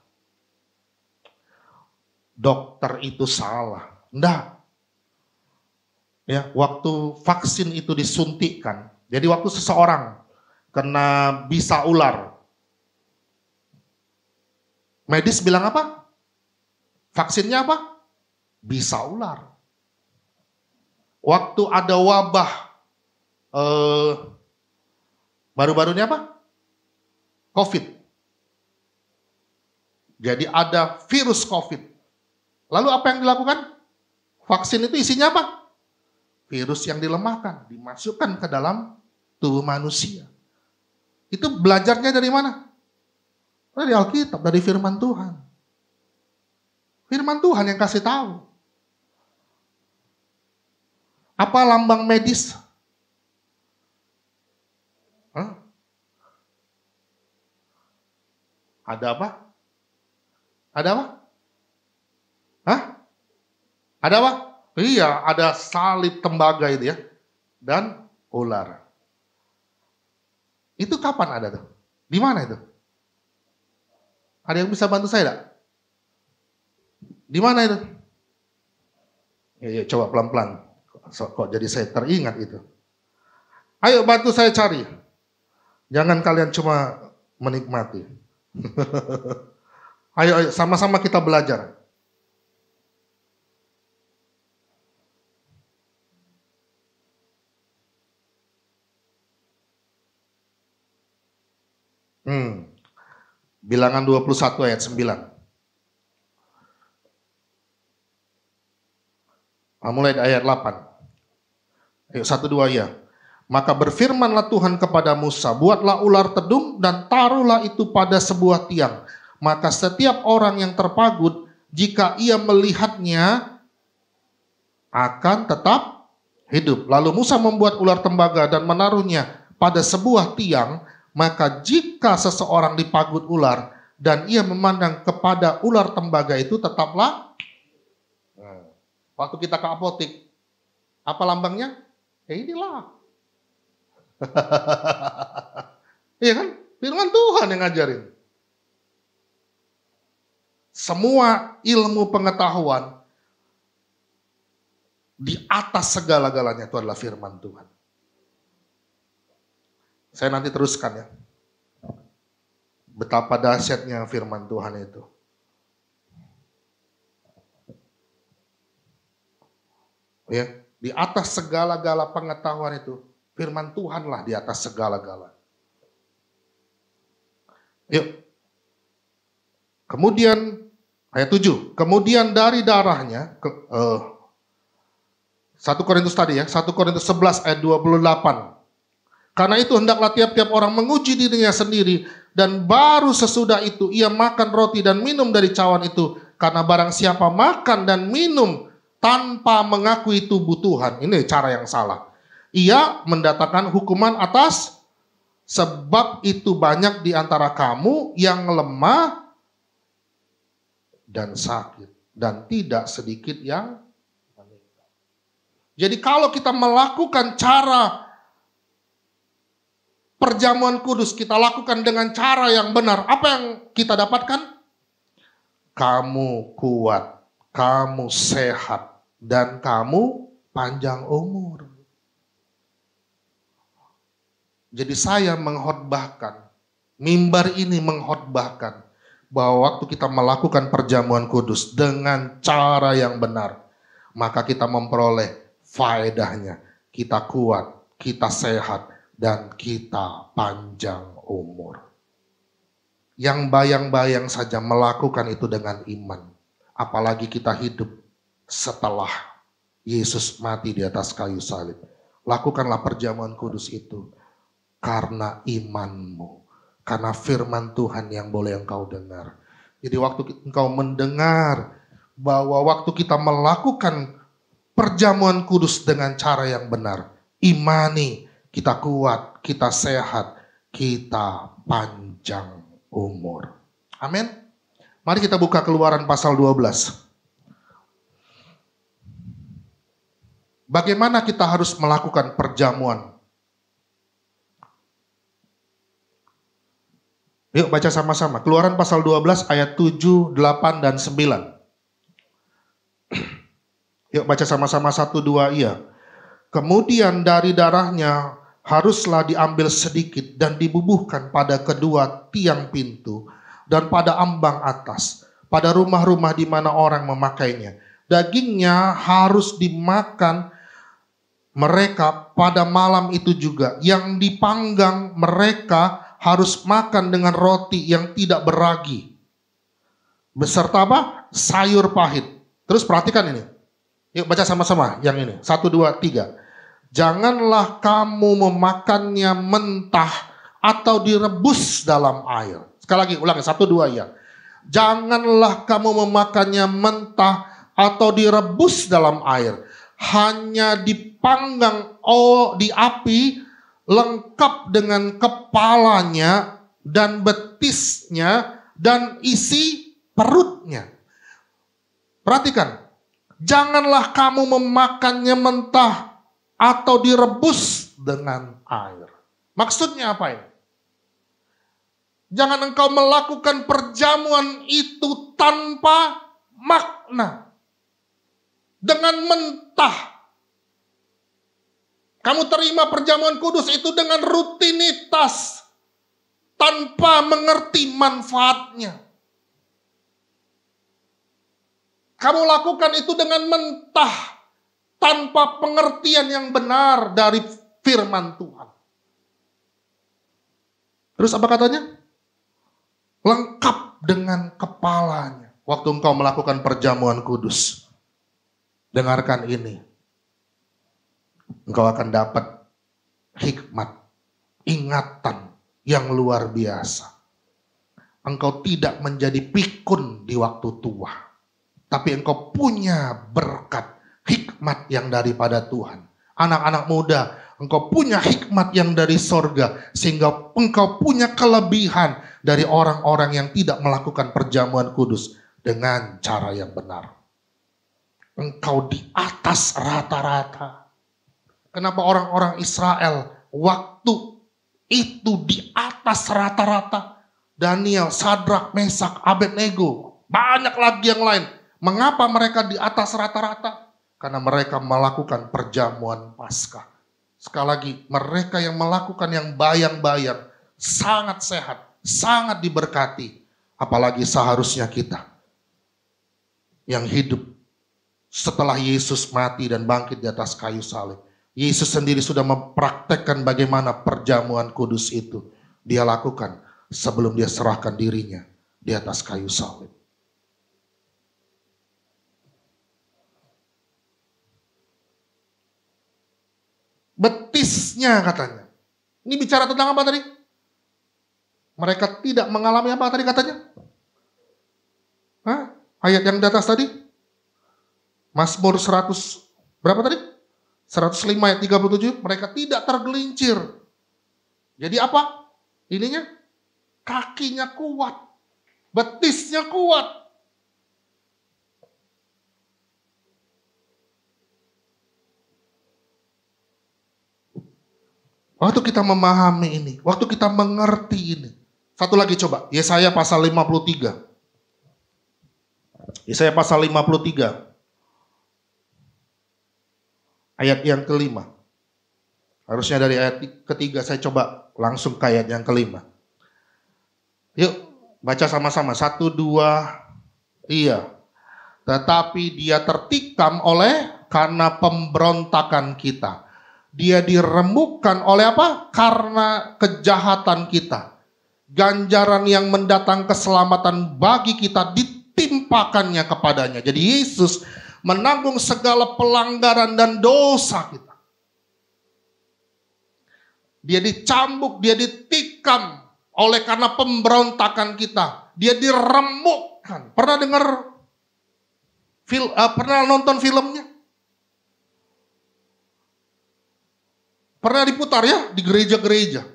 A: Dokter itu salah. Enggak. Ya, waktu vaksin itu disuntikkan. Jadi waktu seseorang kena bisa ular, medis bilang apa? Vaksinnya apa? Bisa ular. Waktu ada wabah, baru-barunya apa? COVID. Jadi ada virus COVID. Lalu apa yang dilakukan? Vaksin itu isinya apa? Virus yang dilemahkan, dimasukkan ke dalam tubuh manusia. Itu belajarnya dari mana? Dari Alkitab, dari firman Tuhan. Firman Tuhan yang kasih tahu. Apa lambang medis? Hah? Ada apa? Ada apa? Hah? Ada apa? Iya, ada salib tembaga itu ya. Dan ular. Itu kapan ada tuh? Di mana itu? Ada yang bisa bantu saya tidak? Di mana itu? Ya, coba pelan-pelan. Kok jadi saya teringat itu. Ayo bantu saya cari. Jangan kalian cuma menikmati. Ayo sama-sama kita belajar. Bilangan 21 ayat 9. Mulai dari ayat 8. Ayo 1-2 ya. Maka berfirmanlah Tuhan kepada Musa, buatlah ular tedung dan taruhlah itu pada sebuah tiang. Maka setiap orang yang terpagut, jika ia melihatnya, akan tetap hidup. Lalu Musa membuat ular tembaga dan menaruhnya pada sebuah tiang. Maka jika seseorang dipagut ular dan ia memandang kepada ular tembaga itu, tetaplah. Waktu kita ke apotik, apa lambangnya? Ya inilah. Iya kan? Firman Tuhan yang ngajarin. Semua ilmu pengetahuan di atas segala-galanya itu adalah firman Tuhan. Saya nanti teruskan ya. Betapa dahsyatnya firman Tuhan itu. Ya, di atas segala-gala pengetahuan itu, firman Tuhanlah di atas segala-gala. Yuk. Kemudian ayat 7. Kemudian dari darahnya 1 Korintus tadi ya, 1 Korintus 11 ayat 28. Karena itu hendaklah tiap-tiap orang menguji dirinya sendiri, dan baru sesudah itu ia makan roti dan minum dari cawan itu. Karena barang siapa makan dan minum tanpa mengakui tubuh Tuhan, ini cara yang salah, ia mendatangkan hukuman atas, sebab itu banyak di antara kamu yang lemah dan sakit, dan tidak sedikit yang meninggal. Jadi kalau kita melakukan cara perjamuan kudus, kita lakukan dengan cara yang benar, apa yang kita dapatkan? Kamu kuat, kamu sehat, dan kamu panjang umur. Jadi saya mengkhotbahkan, mimbar ini mengkhotbahkan bahwa waktu kita melakukan perjamuan kudus dengan cara yang benar, maka kita memperoleh faedahnya. Kita kuat, kita sehat, dan kita panjang umur. Yang bayang-bayang saja melakukan itu dengan iman. Apalagi kita hidup setelah Yesus mati di atas kayu salib. Lakukanlah perjamuan kudus itu karena imanmu. Karena firman Tuhan yang boleh engkau dengar. Jadi waktu engkau mendengar bahwa waktu kita melakukan perjamuan kudus dengan cara yang benar, imani, kita kuat, kita sehat, kita panjang umur. Amin. Mari kita buka Keluaran pasal 12. Bagaimana kita harus melakukan perjamuan? Yuk baca sama-sama. Keluaran pasal 12 ayat 7, 8, dan 9. Yuk baca sama-sama 1, 2, iya. Kemudian dari darahnya haruslah diambil sedikit dan dibubuhkan pada kedua tiang pintu dan pada ambang atas, pada rumah-rumah di mana orang memakainya. Dagingnya harus dimakan mereka pada malam itu juga. Yang dipanggang mereka harus makan dengan roti yang tidak beragi, beserta apa? Sayur pahit. Terus perhatikan ini. Yuk baca sama-sama yang ini. 1, 2, 3. Janganlah kamu memakannya mentah atau direbus dalam air. Sekali lagi ulangi 1, 2 ya. Janganlah kamu memakannya mentah atau direbus dalam air. Hanya dipanggang di api lengkap dengan kepalanya dan betisnya dan isi perutnya. Perhatikan. Janganlah kamu memakannya mentah atau direbus dengan air. Maksudnya apa ini? Jangan engkau melakukan perjamuan itu tanpa makna. Dengan mentah. Kamu terima perjamuan kudus itu dengan rutinitas. Tanpa mengerti manfaatnya. Kamu lakukan itu dengan mentah. Tanpa pengertian yang benar dari firman Tuhan. Terus apa katanya? Lengkap dengan kepalanya. Waktu engkau melakukan perjamuan kudus. Dengarkan ini. Engkau akan dapat hikmat, ingatan yang luar biasa. Engkau tidak menjadi pikun di waktu tua. Tapi engkau punya berkat, hikmat yang daripada Tuhan. Anak-anak muda, engkau punya hikmat yang dari sorga. Sehingga engkau punya kelebihan dari orang-orang yang tidak melakukan perjamuan kudus dengan cara yang benar. Engkau di atas rata-rata. Kenapa orang-orang Israel waktu itu di atas rata-rata? Daniel, Sadrak, Mesak, Abednego, banyak lagi yang lain. Mengapa mereka di atas rata-rata? Karena mereka melakukan perjamuan Paskah. Sekali lagi, mereka yang melakukan yang bayang-bayang sangat sehat, sangat diberkati. Apalagi seharusnya kita yang hidup setelah Yesus mati dan bangkit di atas kayu salib. Yesus sendiri sudah mempraktekkan bagaimana perjamuan kudus itu dia lakukan sebelum dia serahkan dirinya di atas kayu salib. Betisnya katanya. Ini bicara tentang apa tadi? Mereka tidak mengalami apa tadi katanya? Hah? Ayat yang di atas tadi? Mazmur 100, berapa tadi? 105 ayat 37, mereka tidak tergelincir. Jadi apa? Ininya, kakinya kuat, betisnya kuat. Waktu kita memahami ini, waktu kita mengerti ini. Satu lagi coba, Yesaya pasal 53. Yesaya pasal 53. Ayat yang kelima. Harusnya dari ayat ketiga saya coba langsung ke ayat yang kelima. Yuk baca sama-sama. 1, 2, iya. Tetapi dia tertikam karena pemberontakan kita. Dia diremukkan oleh apa? Karena kejahatan kita. Ganjaran yang mendatang keselamatan bagi kita ditimpakannya kepadanya. Jadi Yesus menanggung segala pelanggaran dan dosa kita. Dia dicambuk, dia ditikam oleh karena pemberontakan kita. Dia diremukkan. Pernah nonton filmnya? Pernah diputar ya di gereja-gereja.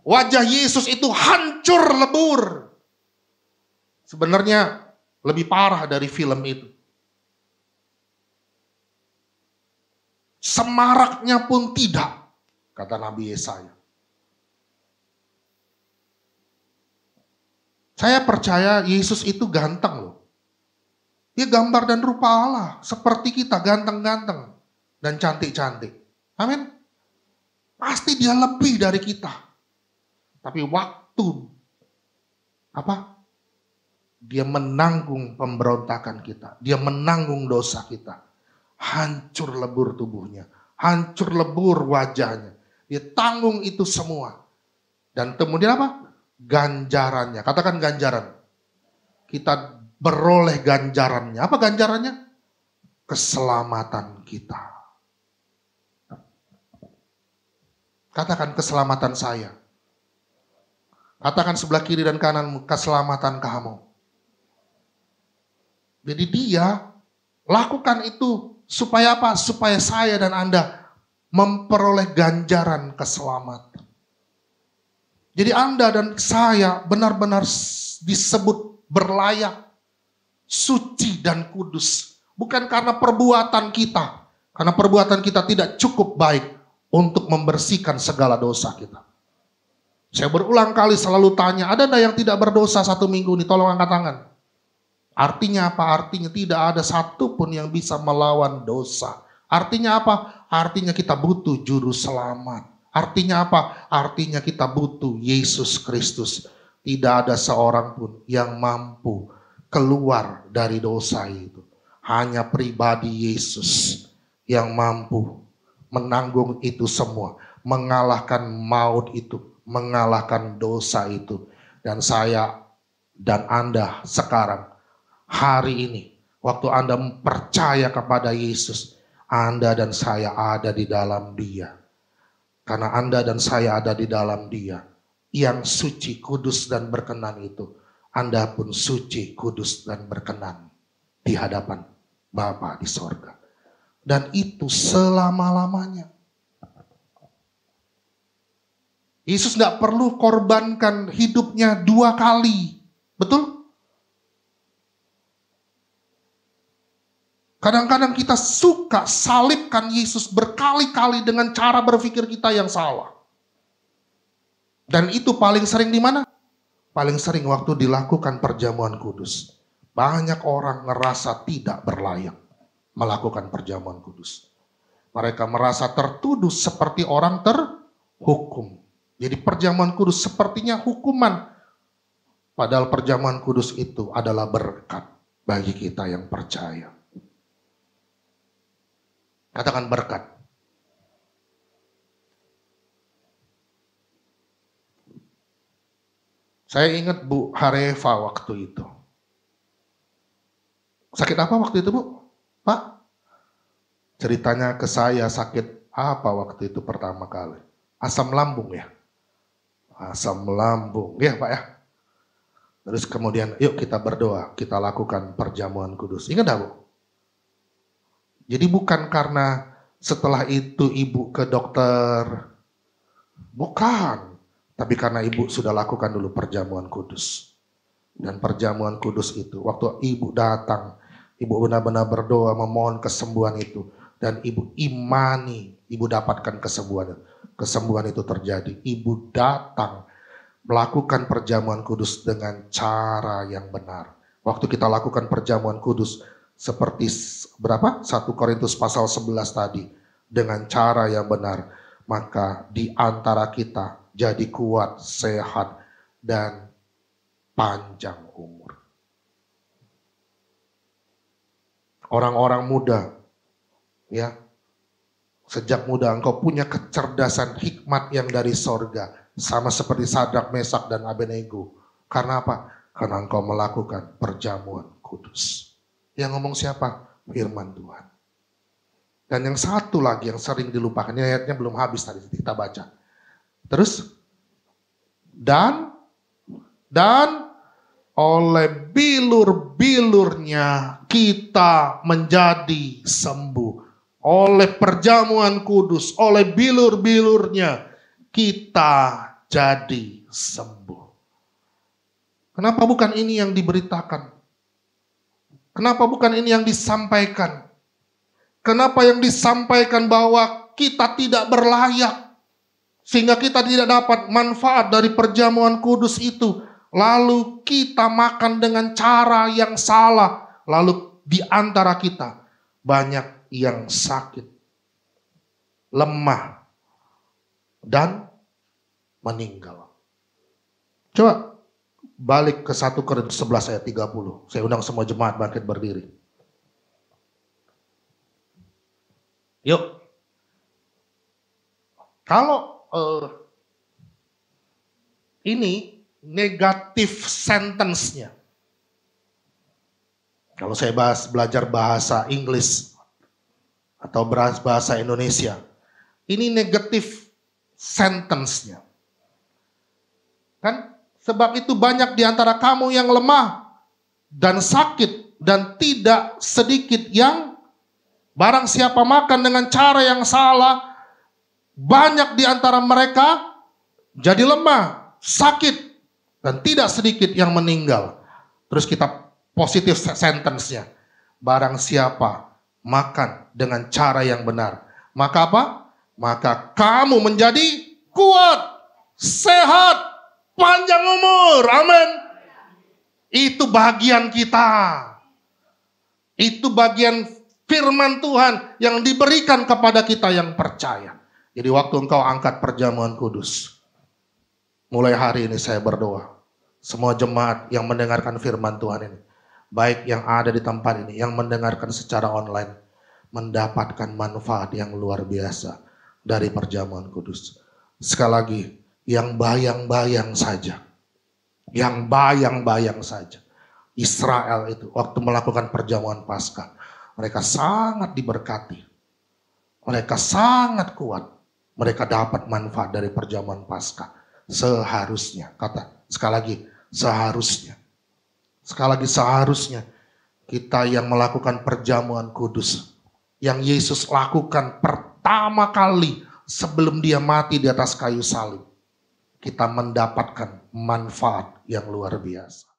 A: Wajah Yesus itu hancur lebur. Sebenarnya lebih parah dari film itu. Semaraknya pun tidak, kata Nabi Yesaya. Saya percaya Yesus itu ganteng loh. Dia gambar dan rupa Allah. Seperti kita, ganteng-ganteng dan cantik-cantik. Amin. Pasti dia lebih dari kita. Tapi waktu dia menanggung pemberontakan kita. Dia menanggung dosa kita. Hancur lebur tubuhnya. Hancur lebur wajahnya. Dia tanggung itu semua. Dan kemudian apa? Ganjarannya. Katakan ganjaran. Kita beroleh ganjarannya. Apa ganjarannya? Keselamatan kita. Katakan keselamatan saya. Katakan sebelah kiri dan kananmu, keselamatan kamu. Jadi dia lakukan itu supaya apa? Supaya saya dan Anda memperoleh ganjaran keselamatan. Jadi Anda dan saya benar-benar disebut berlayak, suci dan kudus. Bukan karena perbuatan kita. Karena perbuatan kita tidak cukup baik untuk membersihkan segala dosa kita. Saya berulang kali selalu tanya, ada enggak yang tidak berdosa 1 minggu ini? Tolong angkat tangan. Artinya apa? Artinya tidak ada satupun yang bisa melawan dosa. Artinya apa? Artinya kita butuh juru selamat. Artinya apa? Artinya kita butuh Yesus Kristus. Tidak ada seorang pun yang mampu keluar dari dosa itu. Hanya pribadi Yesus yang mampu menanggung itu semua. Mengalahkan maut itu. Mengalahkan dosa itu. Dan saya dan Anda sekarang, hari ini, waktu Anda percaya kepada Yesus, Anda dan saya ada di dalam Dia. Karena Anda dan saya ada di dalam Dia. Yang suci, kudus, dan berkenan itu. Anda pun suci, kudus, dan berkenan di hadapan Bapa di sorga. Dan itu selama-lamanya. Yesus tidak perlu korbankan hidupnya 2 kali. Betul? Kadang-kadang kita suka salibkan Yesus berkali-kali dengan cara berpikir kita yang salah. Dan itu paling sering di mana? Paling sering waktu dilakukan perjamuan kudus. Banyak orang ngerasa tidak berlayak melakukan perjamuan kudus. Mereka merasa tertuduh seperti orang terhukum. Jadi perjamuan kudus sepertinya hukuman. Padahal perjamuan kudus itu adalah berkat bagi kita yang percaya. Katakan berkat. Saya ingat Bu Hareva waktu itu. Sakit apa waktu itu Bu? Pak? Ceritanya ke saya sakit apa waktu itu pertama kali? Asam lambung ya? Asam lambung, ya Pak ya. Terus kemudian yuk kita berdoa, kita lakukan perjamuan kudus. Ingat gak Bu? Jadi bukan karena setelah itu ibu ke dokter. Bukan. Tapi karena ibu sudah lakukan dulu perjamuan kudus. Dan perjamuan kudus itu, waktu ibu datang, ibu benar-benar berdoa memohon kesembuhan itu. Dan ibu imani, ibu dapatkan kesembuhan. Kesembuhan itu terjadi. Ibu datang melakukan perjamuan kudus dengan cara yang benar. Waktu kita lakukan perjamuan kudus seperti berapa? 1 Korintus pasal 11 tadi. Dengan cara yang benar. Maka di antara kita jadi kuat, sehat, dan panjang umur. Orang-orang muda, ya, sejak muda engkau punya kecerdasan hikmat yang dari sorga. Sama seperti Sadrak, Mesak, dan Abednego. Karena apa? Karena engkau melakukan perjamuan kudus. Yang ngomong siapa? Firman Tuhan. Dan yang satu lagi yang sering dilupakan. Ini ayatnya belum habis tadi kita baca. Terus. Dan oleh bilur-bilurnya kita menjadi sembuh. Oleh perjamuan kudus, oleh bilur-bilurnya kita jadi sembuh. Kenapa bukan ini yang diberitakan? Kenapa bukan ini yang disampaikan? Kenapa yang disampaikan bahwa kita tidak berlayak? Sehingga kita tidak dapat manfaat dari perjamuan kudus itu. Lalu kita makan dengan cara yang salah. Lalu di antara kita banyak yang sakit, lemah, dan meninggal. Coba balik ke 1 Korintus 11 ayat 30. Saya undang semua jemaat bangkit berdiri. Yuk. Kalau ini negatif sentence-nya. Kalau saya belajar bahasa Inggris atau bahasa Indonesia, ini negatif sentence-nya. Kan? Sebab itu banyak di antara kamu yang lemah dan sakit dan tidak sedikit yang barang siapa makan dengan cara yang salah, banyak di antara mereka jadi lemah, sakit, dan tidak sedikit yang meninggal. Terus kita positif sentence-nya. Barang siapa makan dengan cara yang benar. Maka apa? Maka kamu menjadi kuat, sehat, panjang umur. Amin. Itu bagian kita. Itu bagian firman Tuhan yang diberikan kepada kita yang percaya. Jadi waktu engkau angkat perjamuan kudus, mulai hari ini saya berdoa, semua jemaat yang mendengarkan firman Tuhan ini, baik yang ada di tempat ini, yang mendengarkan secara online, mendapatkan manfaat yang luar biasa dari perjamuan kudus. Sekali lagi, yang bayang-bayang saja, yang bayang-bayang saja, Israel itu waktu melakukan perjamuan Paskah, mereka sangat diberkati, mereka sangat kuat, mereka dapat manfaat dari perjamuan Paskah. Seharusnya, sekali lagi, seharusnya. Sekali lagi seharusnya kita yang melakukan perjamuan kudus, yang Yesus lakukan pertama kali sebelum dia mati di atas kayu salib, kita mendapatkan manfaat yang luar biasa.